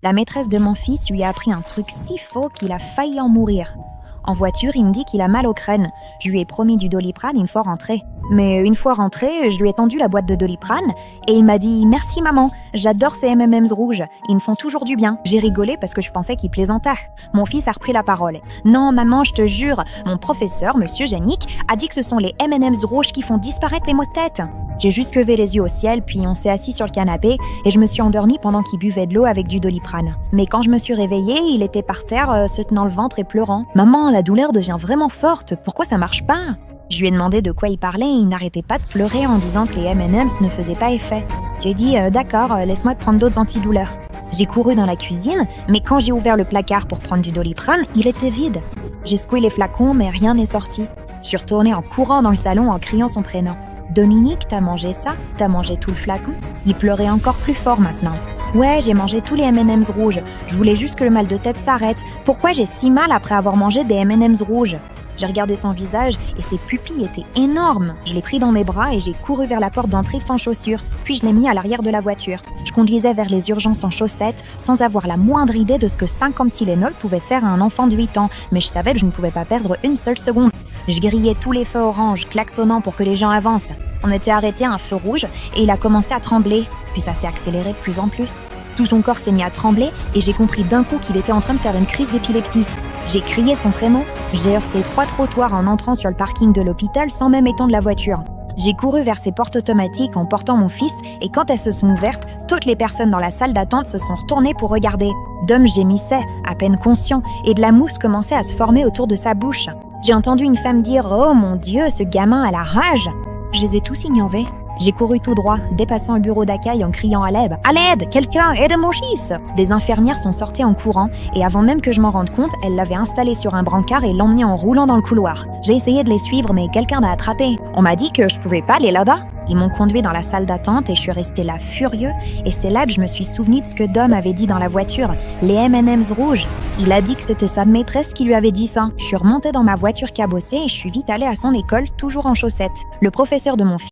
La maîtresse de mon fils lui a appris un truc si faux qu'il a failli en mourir. En voiture, il me dit qu'il a mal au crâne. Je lui ai promis du Doliprane une fois rentré. Mais une fois rentré, je lui ai tendu la boîte de Doliprane et il m'a dit « Merci maman, j'adore ces M&M's rouges, ils me font toujours du bien ». J'ai rigolé parce que je pensais qu'il plaisantait. Mon fils a repris la parole. « Non maman, je te jure, mon professeur, monsieur Janik, a dit que ce sont les M&M's rouges qui font disparaître les maux de tête ». J'ai juste levé les yeux au ciel, puis on s'est assis sur le canapé et je me suis endormie pendant qu'il buvait de l'eau avec du Doliprane. Mais quand je me suis réveillée, il était par terre, se tenant le ventre et pleurant. « Maman, la douleur devient vraiment forte, pourquoi ça marche pas ?» Je lui ai demandé de quoi il parlait et il n'arrêtait pas de pleurer en disant que les M&M's ne faisaient pas effet. J'ai dit « D'accord, laisse-moi prendre d'autres antidouleurs ». J'ai couru dans la cuisine, mais quand j'ai ouvert le placard pour prendre du Doliprane, il était vide. J'ai secoué les flacons, mais rien n'est sorti. Je suis retournée en courant dans le salon en criant son prénom. « Dominique, t'as mangé ça? T'as mangé tout le flacon ?» Il pleurait encore plus fort maintenant. « Ouais, j'ai mangé tous les M&M's rouges. Je voulais juste que le mal de tête s'arrête. Pourquoi j'ai si mal après avoir mangé des M&M's rouges ?» J'ai regardé son visage et ses pupilles étaient énormes. Je l'ai pris dans mes bras et j'ai couru vers la porte d'entrée sans chaussures, puis je l'ai mis à l'arrière de la voiture. Je conduisais vers les urgences en chaussettes, sans avoir la moindre idée de ce que 50 Tylenol pouvait faire à un enfant de 8 ans, mais je savais que je ne pouvais pas perdre une seule seconde. Je grillais tous les feux orange, klaxonnant pour que les gens avancent. On était arrêtés à un feu rouge et il a commencé à trembler, puis ça s'est accéléré de plus en plus. Tout son corps s'est mis à trembler et j'ai compris d'un coup qu'il était en train de faire une crise d'épilepsie. J'ai crié son prénom, j'ai heurté 3 trottoirs en entrant sur le parking de l'hôpital sans même étendre la voiture. J'ai couru vers ses portes automatiques en portant mon fils et quand elles se sont ouvertes, toutes les personnes dans la salle d'attente se sont retournées pour regarder. Dom gémissait, à peine conscient, et de la mousse commençait à se former autour de sa bouche. J'ai entendu une femme dire « Oh mon Dieu, ce gamin a la rage !» Je les ai tous ignorés. J'ai couru tout droit, dépassant le bureau d'accueil en criant à l'aide. « À l'aide! Quelqu'un, aide mon fils !» Des infirmières sont sorties en courant et avant même que je m'en rende compte, elles l'avaient installé sur un brancard et l'emmenaient en roulant dans le couloir. J'ai essayé de les suivre mais quelqu'un l'a attrapé. On m'a dit que je pouvais pas aller là-bas. Ils m'ont conduit dans la salle d'attente et je suis restée là furieux et c'est là que je me suis souvenu de ce que Dom avait dit dans la voiture, les M&M's rouges. Il a dit que c'était sa maîtresse qui lui avait dit ça. Je suis remontée dans ma voiture cabossée et je suis vite allée à son école, toujours en chaussettes. Le professeur de mon fils